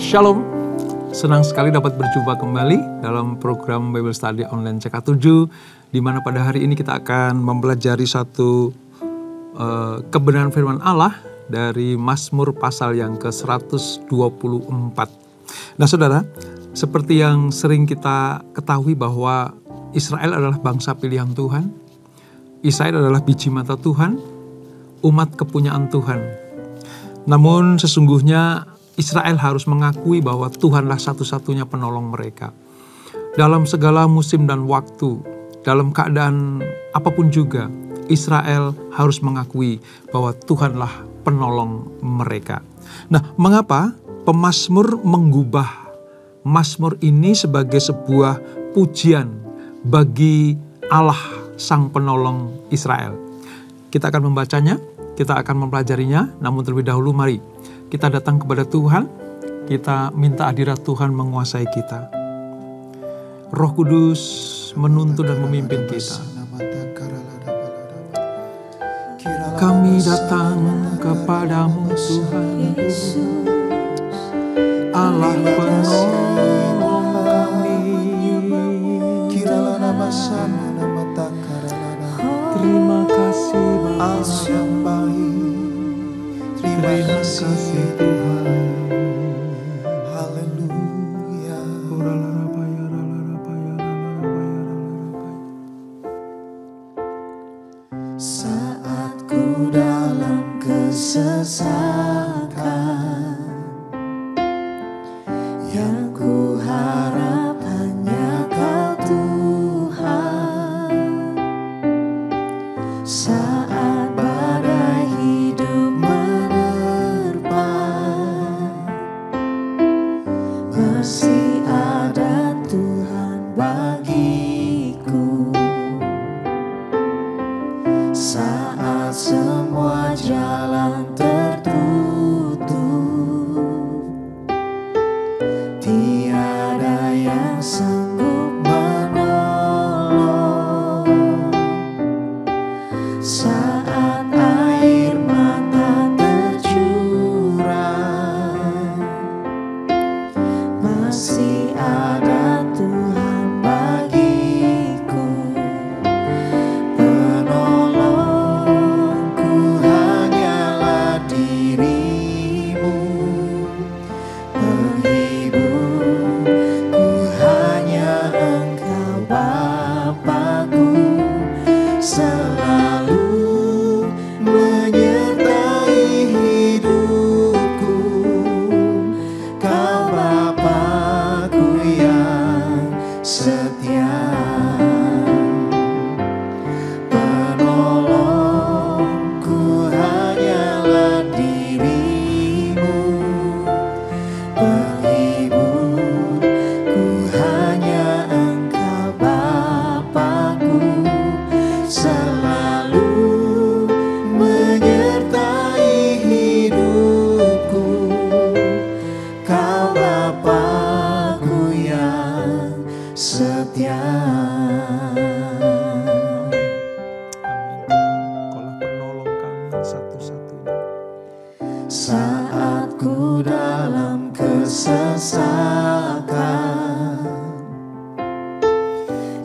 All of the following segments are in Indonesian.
Shalom, senang sekali dapat berjumpa kembali dalam program Bible Study Online CK7, di mana pada hari ini kita akan mempelajari satu kebenaran firman Allah dari Mazmur pasal yang ke-124. Nah saudara, seperti yang sering kita ketahui bahwa Israel adalah bangsa pilihan Tuhan, Israel adalah biji mata Tuhan, umat kepunyaan Tuhan. Namun sesungguhnya Israel harus mengakui bahwa Tuhanlah satu-satunya penolong mereka. Dalam segala musim dan waktu, dalam keadaan apapun juga, Israel harus mengakui bahwa Tuhanlah penolong mereka. Nah, mengapa pemazmur mengubah mazmur ini sebagai sebuah pujian bagi Allah sang penolong Israel? Kita akan membacanya, kita akan mempelajarinya, namun terlebih dahulu mari kita datang kepada Tuhan, kita minta hadirat Tuhan menguasai kita. Roh Kudus menuntun dan memimpin kita. Kami datang kepadamu Tuhan, Allah penolong kami. Terima kasih Bapa. Terima kasih Tuhan. Haleluya. Saat ku dalam kesesakan, yang ku harap hanya Kau Tuhan. Saat badai hidup menerpa, masih ada Tuhan bagiku. Saat semua jalan tertutup, tiada yang sanggup menolong. Saat air mata tercurah, masih ada Tuhan bagiku. Penolongku hanyalah dirimu, penghiburku hanya Engkau Bapa-Ku, selalu menyertai hidupku. Kau Bapa-Ku yang setia. Penolongku hanyalah dirimu, penghiburku hanya Engkau Bapa-Ku, selalu menyertai hidupku. Kau Bapa-Ku yang setia. Kaulah penolong kami satu-satunya. Saat ku dalam kesesakan,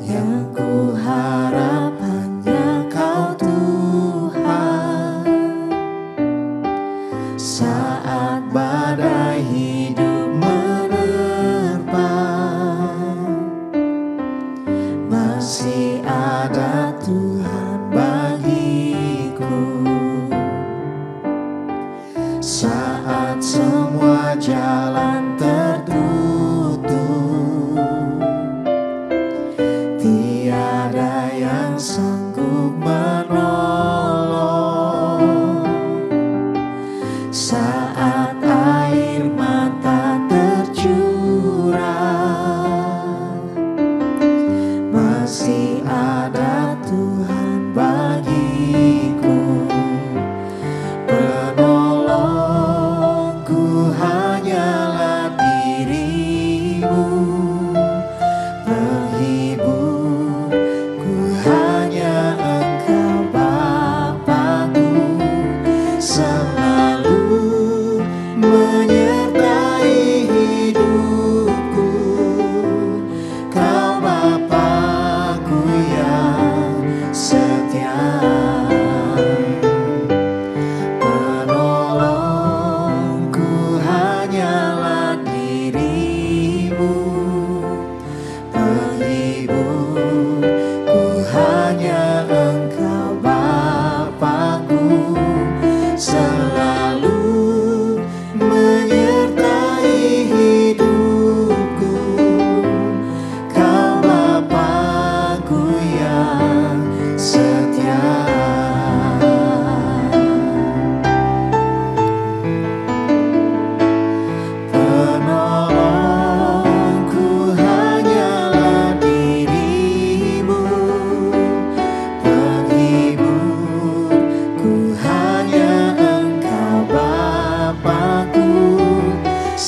yang ku harap hanya Kau Tuhan. Saat badai hidup menerpa, masih ada Tuhan bagiku. Saat semua jalan tertutup, tiada yang sanggup menolong. Saat air mata tercurah, masih ada Tuhan bagiku. Penolongku hanyalah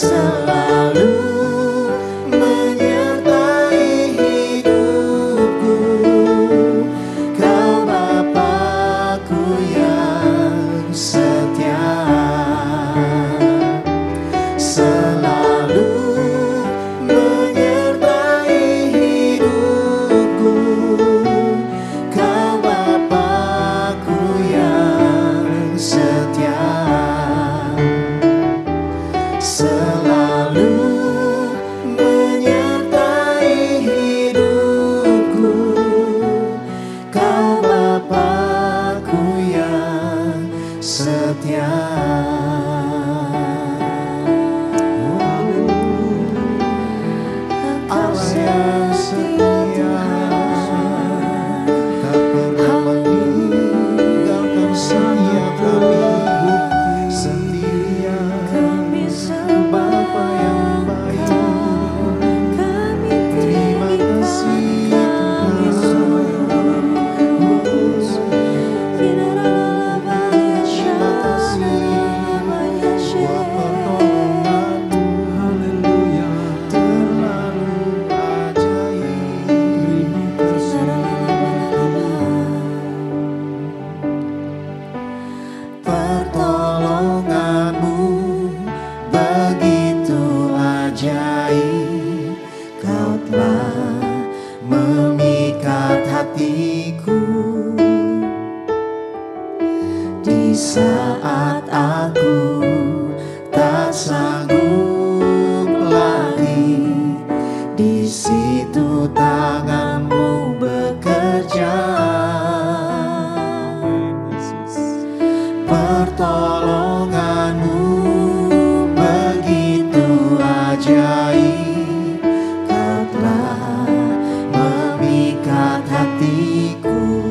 selalu menyertai hidupku. Kau Bapa-Ku yang setia, selalu menyertai hidupku. Kau Bapa-Ku yang setia, selalu menyertai hidupku. Kau Bapa-Ku yang setia. Allah yang setia, tak pernah meninggalkan saya kami sendirian. Bapa yang baik, terima kasih Tuhan. Terima kasih buat pertolongan-Mu. Haleluya. Terlalu ajaib. Pertolongan-Mu begitu ajaib. Kau telah memikat hatiku di saat aku tak sanggup lagi. Di situ tangan-Mu bekerja. Pertolongan-Mu begitu ajaib. Kau telah memikat hatiku.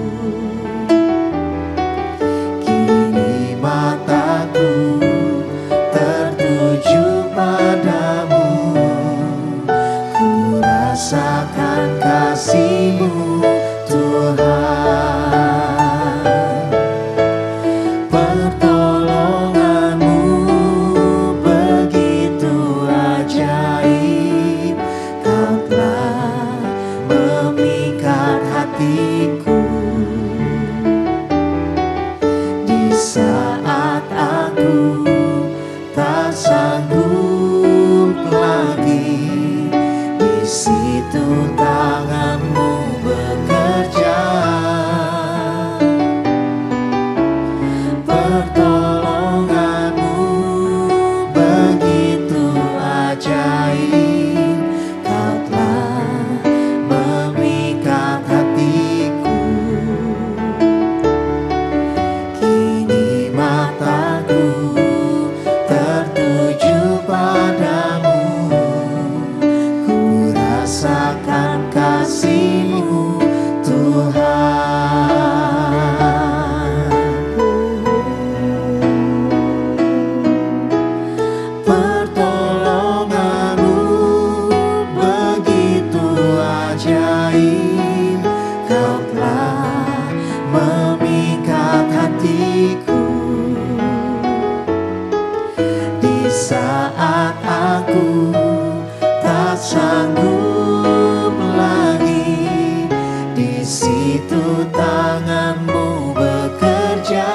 Kini mataku tertuju padamu. Ku rasakan kasih-Mu Tuhan. Pertolongan-Mu begitu ajaib. Kau telah memikat hatiku di saat aku tak sanggup lagi. Di situ tangan-Mu bekerja. Pertolongan-Mu begitu ajaib. Kau telah memikat hatiku. Kini mataku tertuju padamu. Ku rasakan kasih-Mu Tuhan. Pertolongan-Mu begitu ajaib. Kau telah memikat hatiku di saat aku tak sanggup lagi. Di situ tangan-Mu bekerja.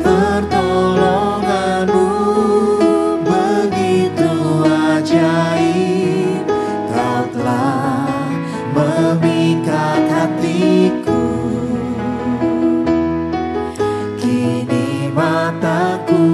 Pertolongan-Mu begitu ajaib. Kau telah memikat hatiku. Kini mataku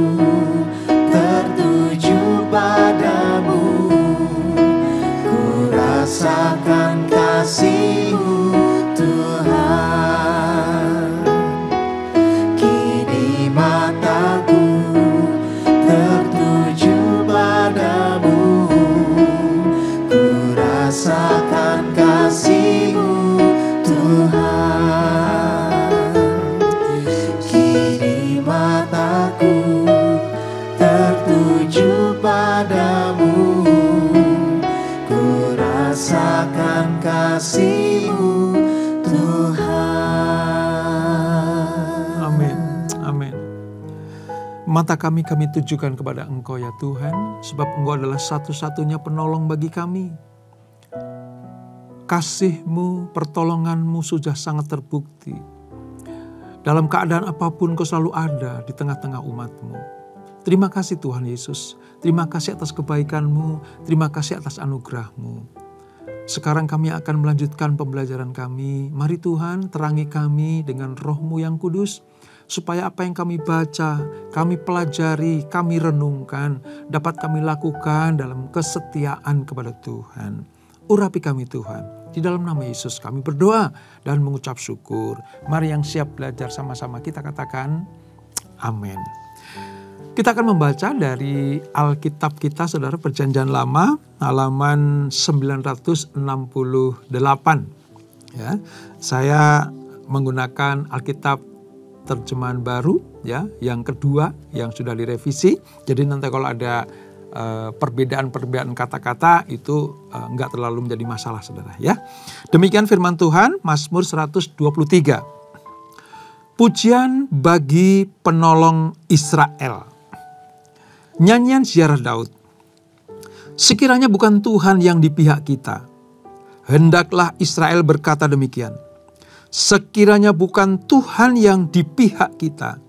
Mata kami tujukan kepada Engkau ya Tuhan, sebab Engkau adalah satu-satunya penolong bagi kami. Kasih-Mu, pertolongan-Mu sudah sangat terbukti. Dalam keadaan apapun Kau selalu ada di tengah-tengah umat-Mu. Terima kasih Tuhan Yesus, terima kasih atas kebaikan-Mu, terima kasih atas anugerah-Mu. Sekarang kami akan melanjutkan pembelajaran kami. Mari Tuhan terangi kami dengan Roh-Mu yang kudus, supaya apa yang kami baca, kami pelajari, kami renungkan, dapat kami lakukan dalam kesetiaan kepada Tuhan. Urapi kami Tuhan, di dalam nama Yesus kami berdoa dan mengucap syukur. Mari yang siap belajar sama-sama kita katakan, amin. Kita akan membaca dari Alkitab kita, saudara, Perjanjian Lama, halaman 968. Ya, saya menggunakan Alkitab terjemahan baru, ya, yang kedua yang sudah direvisi. Jadi nanti kalau ada perbedaan kata-kata itu enggak terlalu menjadi masalah, saudara, ya. Demikian firman Tuhan, Mazmur 123. Pujian bagi penolong Israel. Nyanyian ziarah Daud. Sekiranya bukan Tuhan yang di pihak kita, hendaklah Israel berkata demikian. Sekiranya bukan Tuhan yang di pihak kita,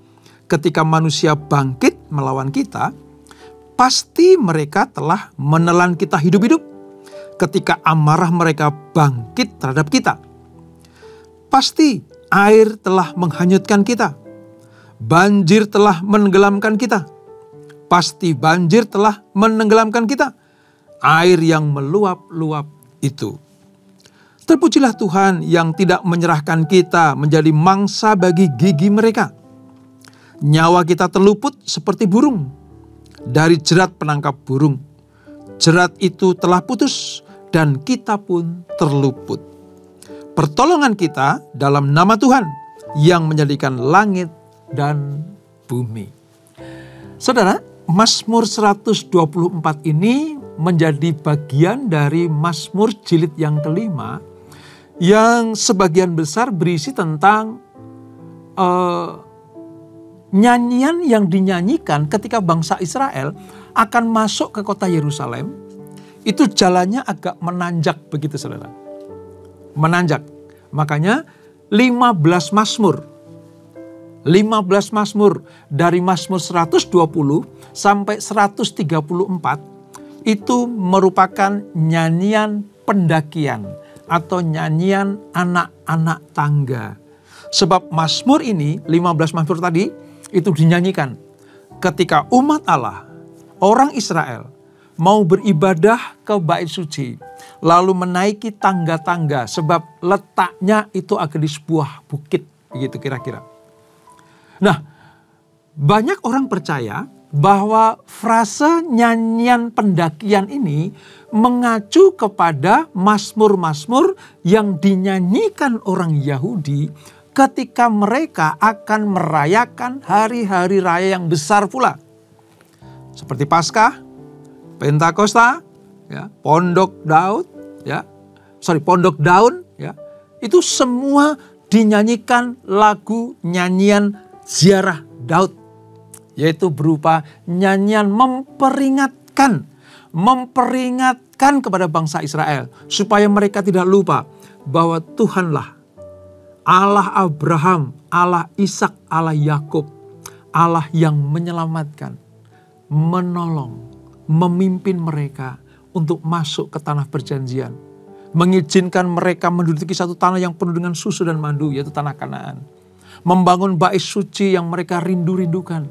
ketika manusia bangkit melawan kita, pasti mereka telah menelan kita hidup-hidup. Ketika amarah mereka bangkit terhadap kita, pasti air telah menghanyutkan kita. Banjir telah menenggelamkan kita. Pasti banjir telah menenggelamkan kita. Air yang meluap-luap itu. Terpujilah Tuhan yang tidak menyerahkan kita menjadi mangsa bagi gigi mereka. Nyawa kita terluput seperti burung dari jerat penangkap burung. Jerat itu telah putus dan kita pun terluput. Pertolongan kita dalam nama Tuhan yang menjadikan langit dan bumi. Saudara, Mazmur 124 ini menjadi bagian dari Mazmur jilid yang kelima, yang sebagian besar berisi tentang nyanyian yang dinyanyikan ketika bangsa Israel akan masuk ke kota Yerusalem. Itu jalannya agak menanjak begitu, saudara. Menanjak. Makanya 15 Mazmur. 15 Mazmur dari Mazmur 120 sampai 134 itu merupakan nyanyian pendakian atau nyanyian anak-anak tangga. Sebab Mazmur ini, 15 Mazmur tadi, itu dinyanyikan ketika umat Allah, orang Israel, mau beribadah ke bait suci, lalu menaiki tangga-tangga, sebab letaknya itu agak di sebuah bukit, begitu kira-kira. Nah, banyak orang percaya bahwa frase nyanyian pendakian ini mengacu kepada mazmur-mazmur yang dinyanyikan orang Yahudi ketika mereka akan merayakan hari-hari raya yang besar pula. Seperti Paskah, Pentakosta, ya, Pondok Daud, Pondok Daun, ya. Itu semua dinyanyikan lagu nyanyian ziarah Daud, yaitu berupa nyanyian memperingatkan kepada bangsa Israel supaya mereka tidak lupa bahwa Tuhanlah Allah Abraham, Allah Ishak, Allah Yakub, Allah yang menyelamatkan, menolong, memimpin mereka untuk masuk ke tanah perjanjian, mengizinkan mereka menduduki satu tanah yang penuh dengan susu dan madu, yaitu tanah Kanaan. Membangun bait suci yang mereka rindu-rindukan,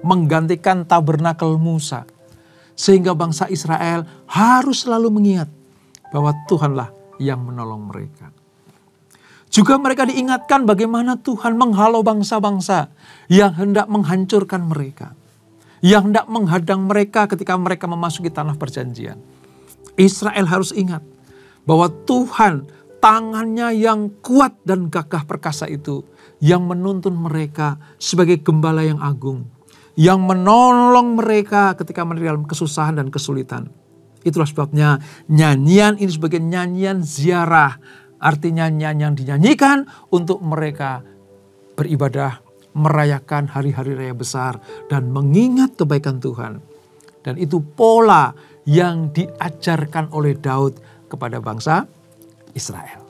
menggantikan tabernakel Musa. Sehingga bangsa Israel harus selalu mengingat bahwa Tuhanlah yang menolong mereka. Juga mereka diingatkan bagaimana Tuhan menghalau bangsa-bangsa yang hendak menghancurkan mereka, yang hendak menghadang mereka ketika mereka memasuki tanah perjanjian. Israel harus ingat bahwa Tuhan, tangannya yang kuat dan gagah perkasa itu, yang menuntun mereka sebagai gembala yang agung, yang menolong mereka ketika mereka dalam kesusahan dan kesulitan. Itulah sebabnya nyanyian ini sebagai nyanyian ziarah, artinya nyanyian yang dinyanyikan untuk mereka beribadah merayakan hari-hari raya besar dan mengingat kebaikan Tuhan. Dan itu pola yang diajarkan oleh Daud kepada bangsa Israel.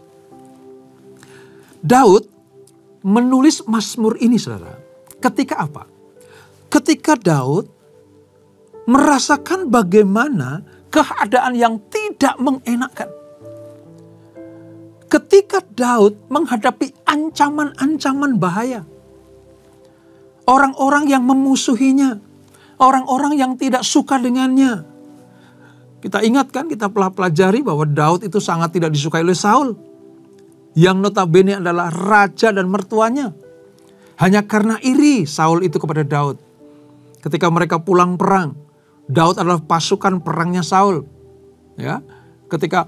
Daud menulis Mazmur ini, saudara. Ketika apa? Ketika Daud merasakan bagaimana keadaan yang tidak mengenakan. Ketika Daud menghadapi ancaman-ancaman bahaya. Orang-orang yang memusuhinya. Orang-orang yang tidak suka dengannya. Kita ingatkan, kita pelajari bahwa Daud itu sangat tidak disukai oleh Saul. Yang notabene adalah raja dan mertuanya. Hanya karena iri Saul itu kepada Daud. Ketika mereka pulang perang, Daud adalah pasukan perangnya Saul. Ya, ketika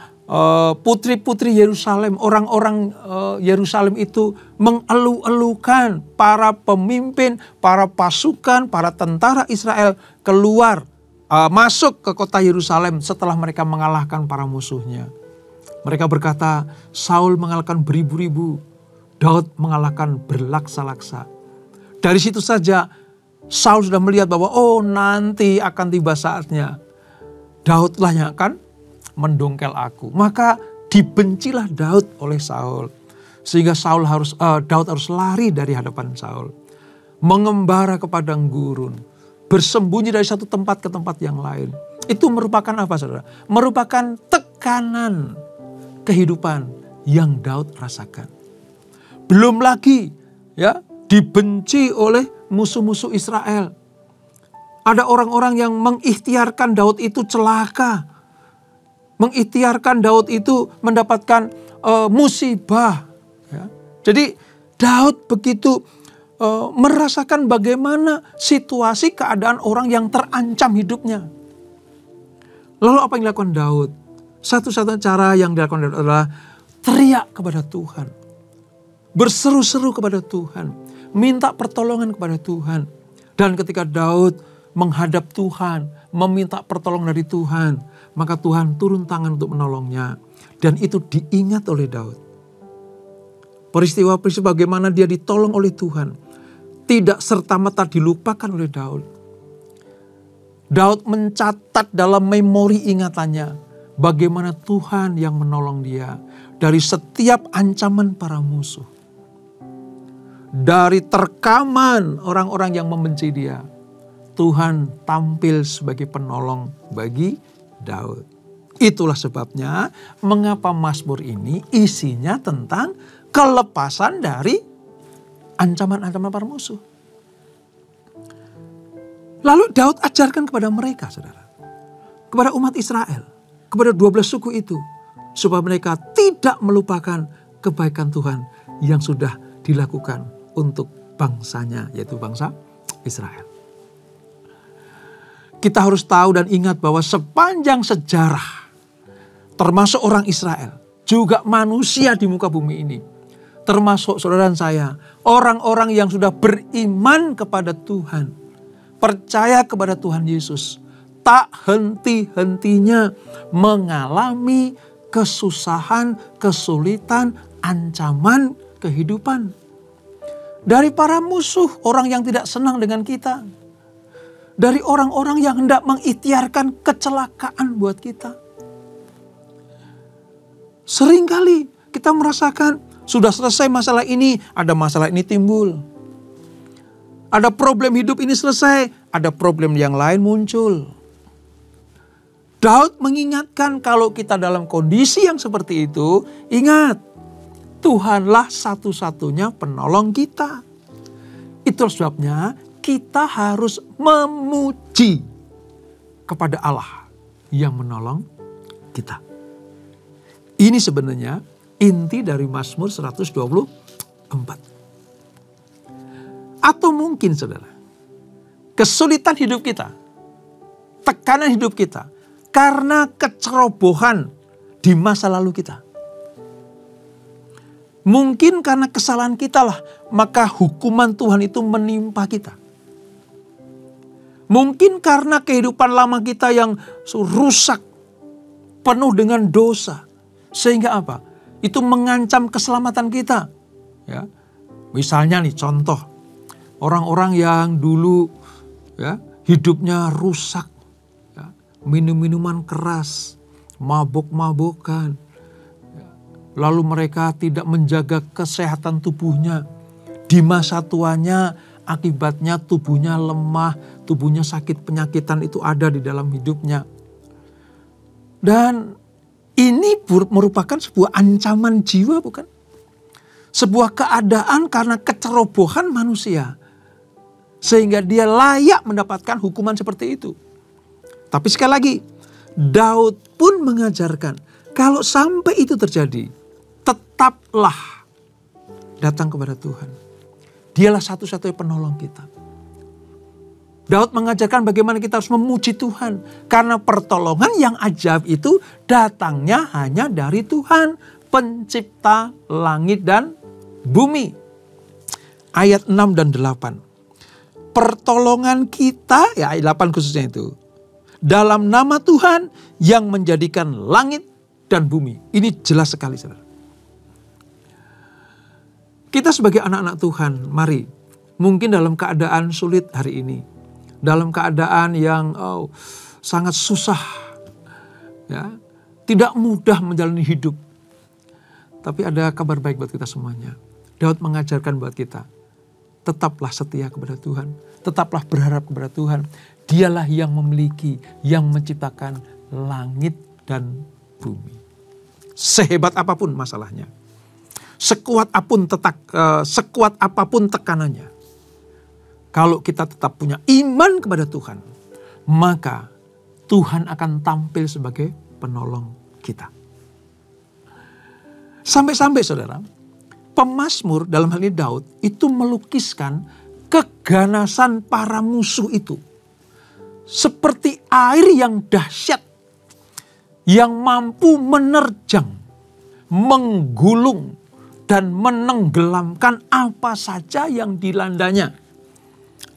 putri-putri Yerusalem, orang-orang Yerusalem itu mengeluh-elukan para pemimpin, para pasukan, para tentara Israel keluar, masuk ke kota Yerusalem setelah mereka mengalahkan para musuhnya. Mereka berkata, Saul mengalahkan beribu-ribu, Daud mengalahkan berlaksa-laksa. Dari situ saja Saul sudah melihat bahwa nanti akan tiba saatnya Daudlah yang akan mendongkel aku. Maka dibencilah Daud oleh Saul. Sehingga Daud harus lari dari hadapan Saul. Mengembara ke padang gurun. Bersembunyi dari satu tempat ke tempat yang lain. Itu merupakan apa, saudara? Merupakan tekanan kehidupan yang Daud rasakan. Belum lagi ya dibenci oleh musuh-musuh Israel. Ada orang-orang yang mengikhtiarkan Daud itu celaka. Mengikhtiarkan Daud itu mendapatkan musibah. Ya. Jadi Daud begitu merasakan bagaimana situasi keadaan orang yang terancam hidupnya. Lalu apa yang dilakukan Daud? Satu-satunya cara yang dilakukan Daud adalah teriak kepada Tuhan. Berseru-seru kepada Tuhan. Minta pertolongan kepada Tuhan. Dan ketika Daud menghadap Tuhan, meminta pertolongan dari Tuhan, maka Tuhan turun tangan untuk menolongnya. Dan itu diingat oleh Daud. Peristiwa-peristiwa bagaimana dia ditolong oleh Tuhan tidak serta-merta dilupakan oleh Daud. Daud mencatat dalam memori ingatannya bagaimana Tuhan yang menolong dia dari setiap ancaman para musuh. Dari terkaman orang-orang yang membenci dia, Tuhan tampil sebagai penolong bagi Daud. Itulah sebabnya mengapa Mazmur ini isinya tentang kelepasan dari ancaman-ancaman para musuh. Lalu Daud ajarkan kepada mereka, saudara. Kepada umat Israel. Kepada 12 suku itu. Supaya mereka tidak melupakan kebaikan Tuhan yang sudah dilakukan untuk bangsanya, yaitu bangsa Israel. Kita harus tahu dan ingat bahwa sepanjang sejarah, termasuk orang Israel, juga manusia di muka bumi ini, termasuk saudara dan saya, orang-orang yang sudah beriman kepada Tuhan, percaya kepada Tuhan Yesus, tak henti-hentinya mengalami kesusahan, kesulitan, ancaman kehidupan. Dari para musuh, orang yang tidak senang dengan kita. Dari orang-orang yang hendak mengikhtiarkan kecelakaan buat kita. Seringkali kita merasakan sudah selesai masalah ini, ada masalah ini timbul. Ada problem hidup ini selesai, ada problem yang lain muncul. Daud mengingatkan kalau kita dalam kondisi yang seperti itu, ingat, Tuhanlah satu-satunya penolong kita. Itu sebabnya kita harus memuji kepada Allah yang menolong kita. Ini sebenarnya inti dari Mazmur 124. Atau mungkin saudara, kesulitan hidup kita, tekanan hidup kita, karena kecerobohan di masa lalu kita. Mungkin karena kesalahan kita lah, maka hukuman Tuhan itu menimpa kita. Mungkin karena kehidupan lama kita yang rusak, penuh dengan dosa. Sehingga apa? Itu mengancam keselamatan kita. Ya. Misalnya nih contoh, Orang-orang yang dulu ya, hidupnya rusak, ya, minum-minuman keras, mabok-mabokan, ya, lalu mereka tidak menjaga kesehatan tubuhnya. Di masa tuanya akibatnya tubuhnya lemah, tubuhnya sakit, penyakitan itu ada di dalam hidupnya. Dan ini merupakan sebuah ancaman jiwa, bukan? Sebuah keadaan karena kecerobohan manusia. Sehingga dia layak mendapatkan hukuman seperti itu. Tapi sekali lagi, Daud pun mengajarkan, kalau sampai itu terjadi, tetaplah datang kepada Tuhan. Dialah satu-satunya penolong kita. Daud mengajarkan bagaimana kita harus memuji Tuhan. Karena pertolongan yang ajaib itu datangnya hanya dari Tuhan, pencipta langit dan bumi. Ayat 6 dan 8. Pertolongan kita, ya ayat 8 khususnya itu, dalam nama Tuhan yang menjadikan langit dan bumi. Ini jelas sekali, saudara. Kita sebagai anak-anak Tuhan, mari, mungkin dalam keadaan sulit hari ini, dalam keadaan yang sangat susah, ya, tidak mudah menjalani hidup. Tapi ada kabar baik buat kita semuanya. Daud mengajarkan buat kita, tetaplah setia kepada Tuhan. Tetaplah berharap kepada Tuhan. Dialah yang memiliki, yang menciptakan langit dan bumi. Sehebat apapun masalahnya. Sekuat apapun tekanannya. Kalau kita tetap punya iman kepada Tuhan, maka Tuhan akan tampil sebagai penolong kita. Sampai-sampai saudara, pemazmur dalam hal ini Daud itu melukiskan keganasan para musuh itu. Seperti air yang dahsyat, yang mampu menerjang, menggulung, dan menenggelamkan apa saja yang dilandanya.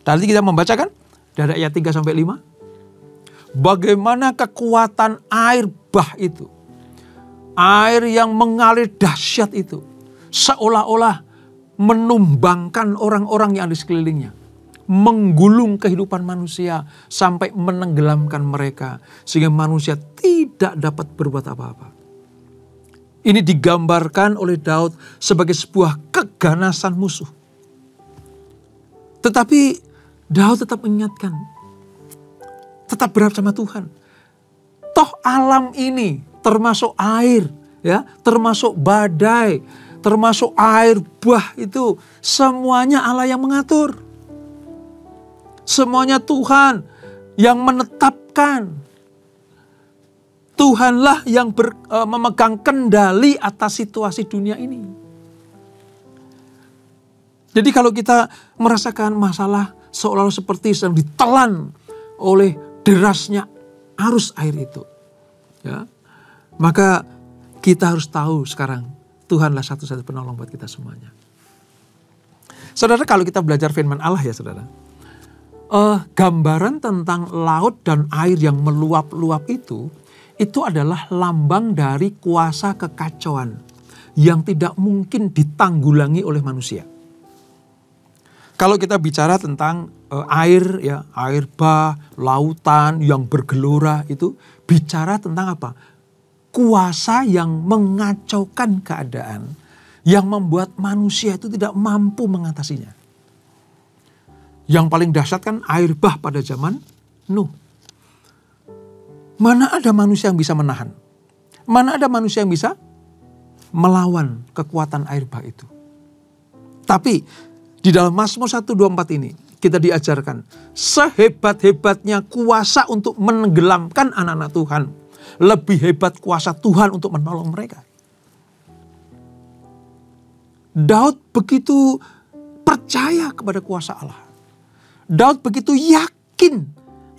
Tadi kita membacakan dari ayat 3 sampai 5. Bagaimana kekuatan air bah itu. Air yang mengalir dahsyat itu. Seolah-olah menumbangkan orang-orang yang ada di sekelilingnya. Menggulung kehidupan manusia sampai menenggelamkan mereka. Sehingga manusia tidak dapat berbuat apa-apa. Ini digambarkan oleh Daud sebagai sebuah keganasan musuh. Tetapi Daud tetap mengingatkan, tetap berharap sama Tuhan. Toh alam ini termasuk air, ya, termasuk badai, termasuk air bah itu semuanya Allah yang mengatur. Semuanya Tuhan yang menetapkan. Tuhanlah yang memegang kendali atas situasi dunia ini. Jadi kalau kita merasakan masalah seolah-olah seperti sedang ditelan oleh derasnya arus air itu, ya, maka kita harus tahu sekarang Tuhanlah satu-satunya penolong buat kita semuanya. Saudara, kalau kita belajar firman Allah ya saudara, gambaran tentang laut dan air yang meluap-luap itu adalah lambang dari kuasa kekacauan yang tidak mungkin ditanggulangi oleh manusia. Kalau kita bicara tentang air, ya, air bah, lautan yang bergelora itu bicara tentang apa? Kuasa yang mengacaukan keadaan, yang membuat manusia itu tidak mampu mengatasinya. Yang paling dahsyat kan air bah pada zaman Nuh. Mana ada manusia yang bisa menahan? Mana ada manusia yang bisa melawan kekuatan air bah itu? Tapi di dalam Mazmur 124 ini kita diajarkan sehebat-hebatnya kuasa untuk menenggelamkan anak-anak Tuhan, lebih hebat kuasa Tuhan untuk menolong mereka. Daud begitu percaya kepada kuasa Allah. Daud begitu yakin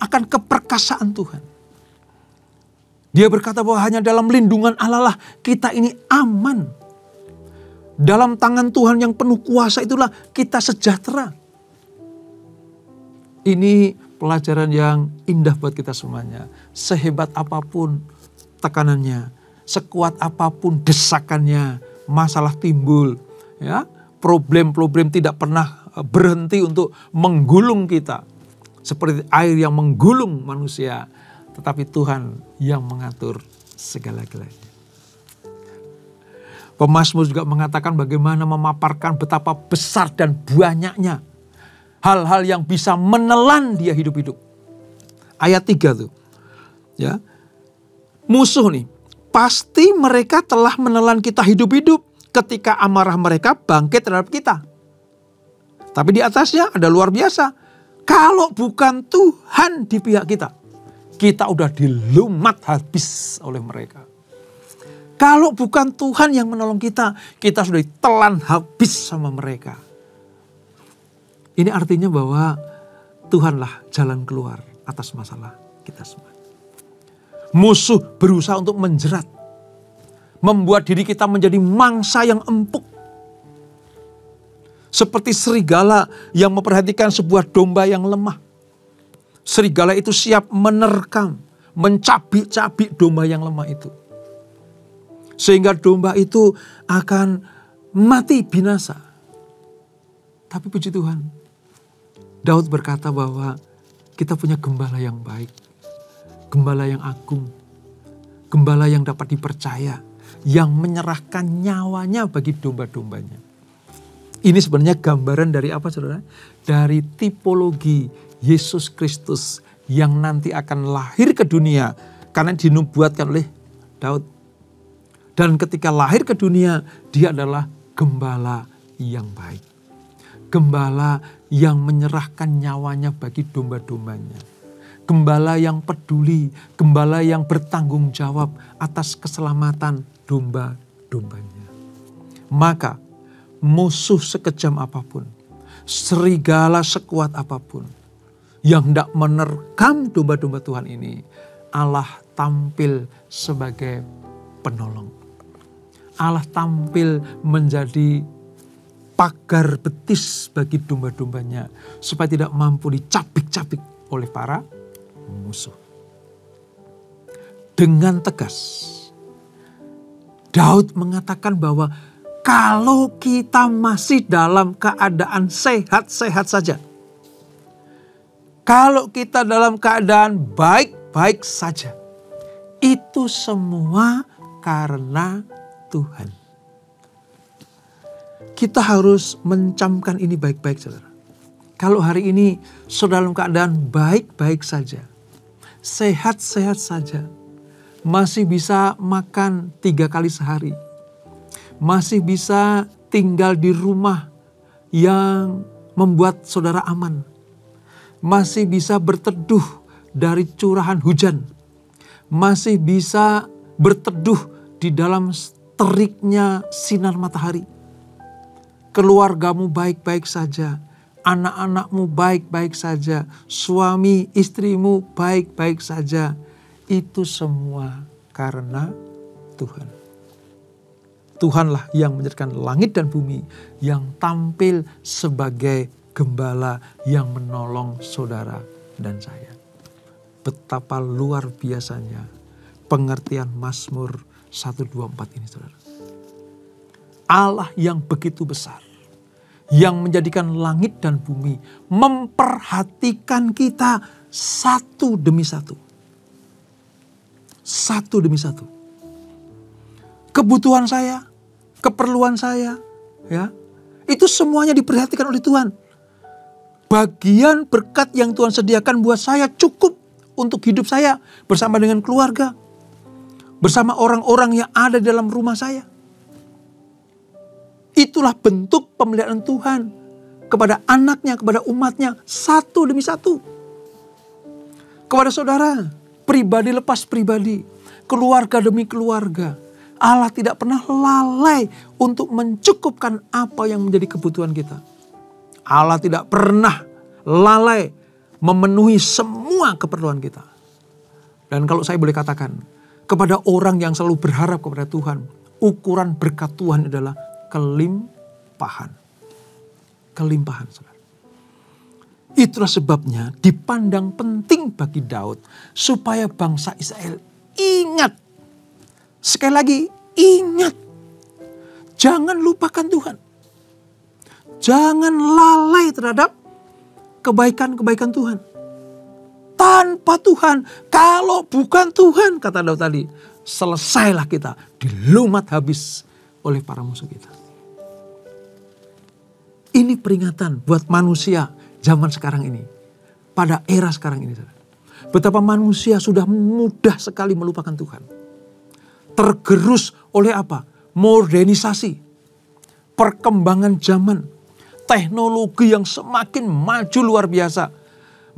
akan keperkasaan Tuhan. Dia berkata bahwa hanya dalam lindungan Allah lah kita ini aman. Dalam tangan Tuhan yang penuh kuasa itulah kita sejahtera. Ini pelajaran yang indah buat kita semuanya. Sehebat apapun tekanannya, sekuat apapun desakannya, masalah timbul, ya, problem-problem tidak pernah berhenti untuk menggulung kita. Seperti air yang menggulung manusia. Tetapi Tuhan yang mengatur segala-galanya. Pemazmur juga mengatakan bagaimana memaparkan betapa besar dan banyaknya hal-hal yang bisa menelan dia hidup-hidup. Ayat 3 tuh. Ya. Musuh nih, pasti mereka telah menelan kita hidup-hidup ketika amarah mereka bangkit terhadap kita. Tapi di atasnya ada luar biasa. Kalau bukan Tuhan di pihak kita, kita udah dilumat habis oleh mereka. Kalau bukan Tuhan yang menolong kita, kita sudah ditelan habis sama mereka. Ini artinya bahwa Tuhanlah jalan keluar atas masalah kita semua. Musuh berusaha untuk menjerat, membuat diri kita menjadi mangsa yang empuk. Seperti serigala yang memperhatikan sebuah domba yang lemah. Serigala itu siap menerkam, mencabik-cabik domba yang lemah itu. Sehingga domba itu akan mati binasa. Tapi puji Tuhan, Daud berkata bahwa kita punya gembala yang baik. Gembala yang agung. Gembala yang dapat dipercaya. Yang menyerahkan nyawanya bagi domba-dombanya. Ini sebenarnya gambaran dari apa saudara? Dari tipologi Yesus Kristus yang nanti akan lahir ke dunia. Karena dinubuatkan oleh Daud. Dan ketika lahir ke dunia, dia adalah gembala yang baik. Gembala yang menyerahkan nyawanya bagi domba-dombanya. Gembala yang peduli, gembala yang bertanggung jawab atas keselamatan domba-dombanya. Maka musuh sekejam apapun, serigala sekuat apapun, yang hendak menerkam domba-domba Tuhan ini, Allah tampil sebagai penolong. Allah tampil menjadi pagar betis bagi domba-dombanya supaya tidak mampu dicabik-cabik oleh para musuh. Dengan tegas, Daud mengatakan bahwa kalau kita masih dalam keadaan sehat-sehat saja, kalau kita dalam keadaan baik-baik saja, itu semua karena Tuhan. Kita harus mencamkan ini baik-baik saudara. Kalau hari ini saudara dalam keadaan baik-baik saja, sehat-sehat saja, masih bisa makan 3 kali sehari, masih bisa tinggal di rumah yang membuat saudara aman, masih bisa berteduh dari curahan hujan, masih bisa berteduh di dalam teriknya sinar matahari. Keluargamu baik-baik saja, anak-anakmu baik-baik saja, suami istrimu baik-baik saja. Itu semua karena Tuhan. Tuhanlah yang menjadikan langit dan bumi, yang tampil sebagai gembala yang menolong saudara dan saya. Betapa luar biasanya pengertian Mazmur 124 ini saudara. Allah yang begitu besar, yang menjadikan langit dan bumi, memperhatikan kita satu demi satu. Satu demi satu. Kebutuhan saya, keperluan saya, ya, itu semuanya diperhatikan oleh Tuhan. Bagian berkat yang Tuhan sediakan buat saya cukup untuk hidup saya bersama dengan keluarga, bersama orang-orang yang ada dalam rumah saya. Itulah bentuk pemeliharaan Tuhan kepada anaknya, kepada umatnya, satu demi satu. Kepada saudara, pribadi lepas pribadi, keluarga demi keluarga. Allah tidak pernah lalai untuk mencukupkan apa yang menjadi kebutuhan kita. Allah tidak pernah lalai memenuhi semua keperluan kita. Dan kalau saya boleh katakan, kepada orang yang selalu berharap kepada Tuhan, ukuran berkat Tuhan adalah kelimpahan. Kelimpahan, saudara. Itulah sebabnya dipandang penting bagi Daud supaya bangsa Israel ingat. Sekali lagi, ingat. Jangan lupakan Tuhan. Jangan lalai terhadap kebaikan-kebaikan Tuhan. Tanpa Tuhan, kalau bukan Tuhan, kata Daud tadi, selesailah kita, dilumat habis oleh para musuh kita. Ini peringatan buat manusia zaman sekarang ini. Pada era sekarang ini. Betapa manusia sudah mudah sekali melupakan Tuhan. Tergerus oleh apa? Modernisasi. Perkembangan zaman. Teknologi yang semakin maju luar biasa.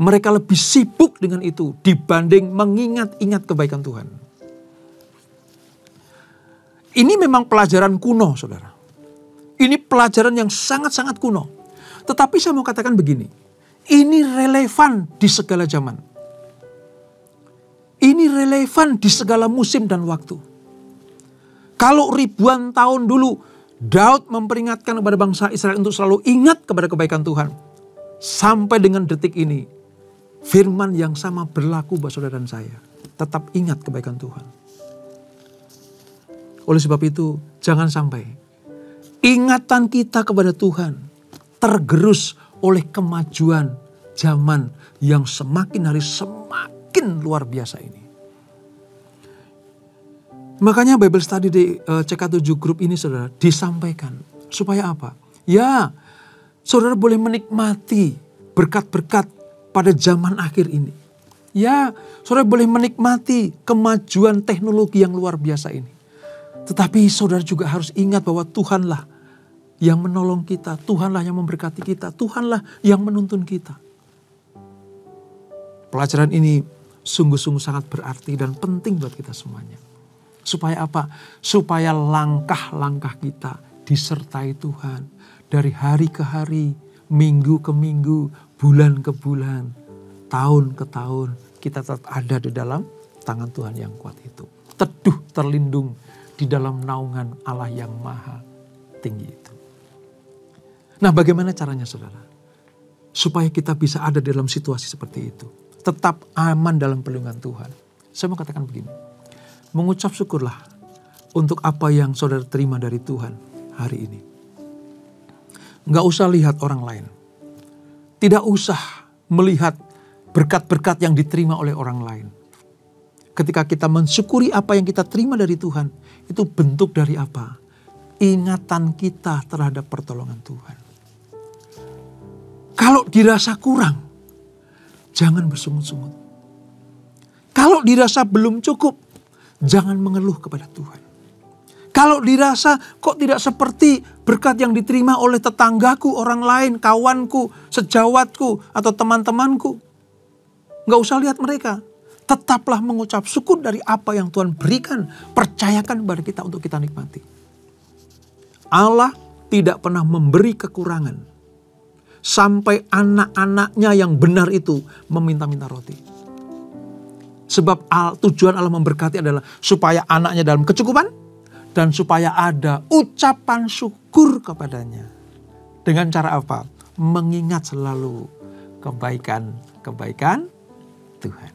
Mereka lebih sibuk dengan itu dibanding mengingat-ingat kebaikan Tuhan. Ini memang pelajaran kuno, saudara. Ini pelajaran yang sangat-sangat kuno. Tetapi saya mau katakan begini. Ini relevan di segala zaman. Ini relevan di segala musim dan waktu. Kalau ribuan tahun dulu Daud memperingatkan kepada bangsa Israel untuk selalu ingat kepada kebaikan Tuhan. Sampai dengan detik ini, firman yang sama berlaku buat saudara dan saya. Tetap ingat kebaikan Tuhan. Oleh sebab itu, jangan sampai ingatan kita kepada Tuhan tergerus oleh kemajuan zaman yang semakin hari semakin luar biasa ini. Makanya Bible Study di CK7 Group ini saudara disampaikan. Supaya apa? Ya, saudara boleh menikmati berkat-berkat pada zaman akhir ini. Ya, saudara boleh menikmati kemajuan teknologi yang luar biasa ini. Tetapi saudara juga harus ingat bahwa Tuhanlah yang menolong kita. Tuhanlah yang memberkati kita. Tuhanlah yang menuntun kita. Pelajaran ini sungguh-sungguh sangat berarti dan penting buat kita semuanya. Supaya apa? Supaya langkah-langkah kita disertai Tuhan. Dari hari ke hari, minggu ke minggu, bulan ke bulan, tahun ke tahun. Kita tetap ada di dalam tangan Tuhan yang kuat itu. Teduh terlindung di dalam naungan Allah yang maha tinggi itu. Nah, bagaimana caranya saudara? Supaya kita bisa ada dalam situasi seperti itu. Tetap aman dalam perlindungan Tuhan. Saya mau katakan begini. Mengucap syukurlah untuk apa yang saudara terima dari Tuhan hari ini. Nggak usah lihat orang lain. Tidak usah melihat berkat-berkat yang diterima oleh orang lain. Ketika kita mensyukuri apa yang kita terima dari Tuhan, itu bentuk dari apa? Ingatan kita terhadap pertolongan Tuhan. Kalau dirasa kurang, jangan bersungut-sungut. Kalau dirasa belum cukup, jangan mengeluh kepada Tuhan. Kalau dirasa kok tidak seperti berkat yang diterima oleh tetanggaku, orang lain, kawanku, sejawatku, atau teman-temanku. Nggak usah lihat mereka. Tetaplah mengucap syukur dari apa yang Tuhan berikan. Percayakan kepada kita untuk kita nikmati. Allah tidak pernah memberi kekurangan. Sampai anak-anaknya yang benar itu meminta-minta roti. Sebab tujuan Allah memberkati adalah supaya anaknya dalam kecukupan dan supaya ada ucapan syukur kepadanya. Dengan cara apa? Mengingat selalu kebaikan-kebaikan Tuhan.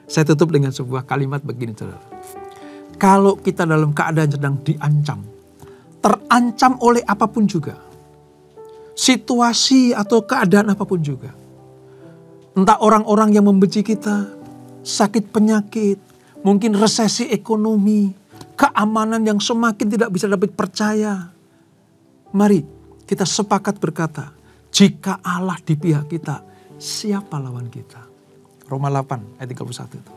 Saya tutup dengan sebuah kalimat begini, saudara. Kalau kita dalam keadaan sedang diancam, terancam oleh apapun juga, situasi atau keadaan apapun juga, entah orang-orang yang membenci kita, sakit penyakit, mungkin resesi ekonomi, keamanan yang semakin tidak bisa dapat percaya. Mari kita sepakat berkata, jika Allah di pihak kita, siapa lawan kita? Roma 8 ayat 31 itu.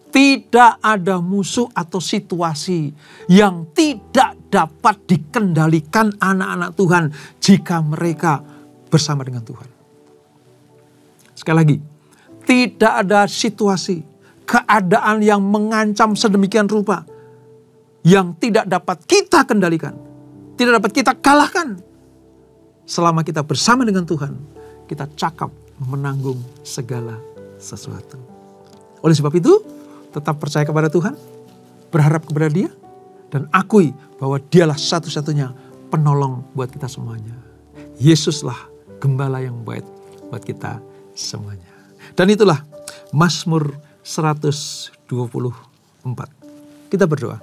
Tidak ada musuh atau situasi yang tidak dapat dikendalikan anak-anak Tuhan jika mereka bersama dengan Tuhan. Sekali lagi, tidak ada situasi, keadaan yang mengancam sedemikian rupa yang tidak dapat kita kendalikan, tidak dapat kita kalahkan. Selama kita bersama dengan Tuhan, kita cakap menanggung segala sesuatu. Oleh sebab itu, tetap percaya kepada Tuhan, berharap kepada Dia, dan akui bahwa Dialah satu-satunya penolong buat kita semuanya. Yesuslah gembala yang baik buat kita semuanya. Dan itulah Mazmur 124. Kita berdoa.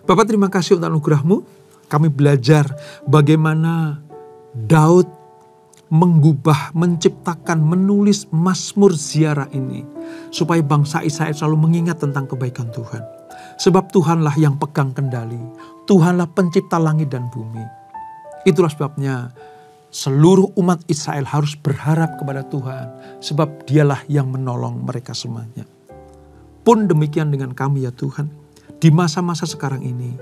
Bapak, terima kasih untuk anugerah-Mu. Kami belajar bagaimana Daud mengubah, menciptakan, menulis Mazmur Ziarah ini. Supaya bangsa Israel selalu mengingat tentang kebaikan Tuhan. Sebab Tuhanlah yang pegang kendali. Tuhanlah pencipta langit dan bumi. Itulah sebabnya seluruh umat Israel harus berharap kepada Tuhan. Sebab dialah yang menolong mereka semuanya. Pun demikian dengan kami ya Tuhan. Di masa-masa sekarang ini,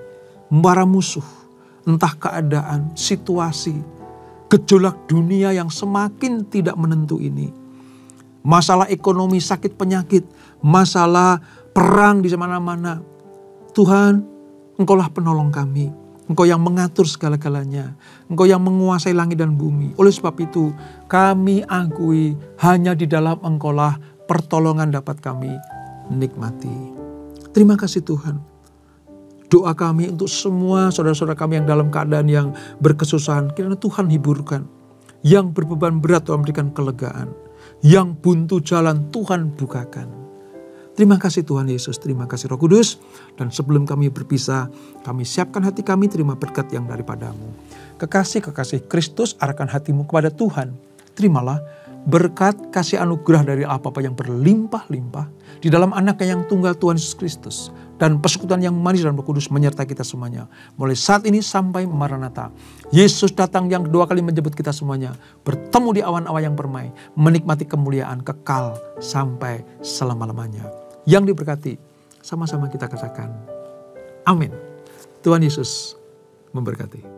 para musuh, entah keadaan, situasi, gejolak dunia yang semakin tidak menentu ini. Masalah ekonomi, sakit penyakit, masalah perang di mana-mana. Tuhan, Engkaulah penolong kami. Engkau yang mengatur segala-galanya. Engkau yang menguasai langit dan bumi. Oleh sebab itu, kami akui hanya di dalam Engkaulah pertolongan dapat kami nikmati. Terima kasih Tuhan. Doa kami untuk semua saudara-saudara kami yang dalam keadaan yang berkesusahan. Kiranya Tuhan hiburkan. Yang berbeban berat Tuhan berikan kelegaan. Yang buntu jalan Tuhan bukakan. Terima kasih Tuhan Yesus, terima kasih Roh Kudus. Dan sebelum kami berpisah, kami siapkan hati kami terima berkat yang daripada-Mu. Kekasih-kekasih Kristus, arahkan hatimu kepada Tuhan. Terimalah berkat kasih anugerah dari apa-apa yang berlimpah-limpah di dalam Anaknya yang tunggal Tuhan Yesus Kristus. Dan persekutuan yang manis dan Roh Kudus menyertai kita semuanya. Mulai saat ini sampai Maranatha. Yesus datang yang kedua kali menjemput kita semuanya. Bertemu di awan-awan yang permai. Menikmati kemuliaan kekal sampai selama-lamanya. Yang diberkati, sama-sama kita katakan, amin. Tuhan Yesus memberkati.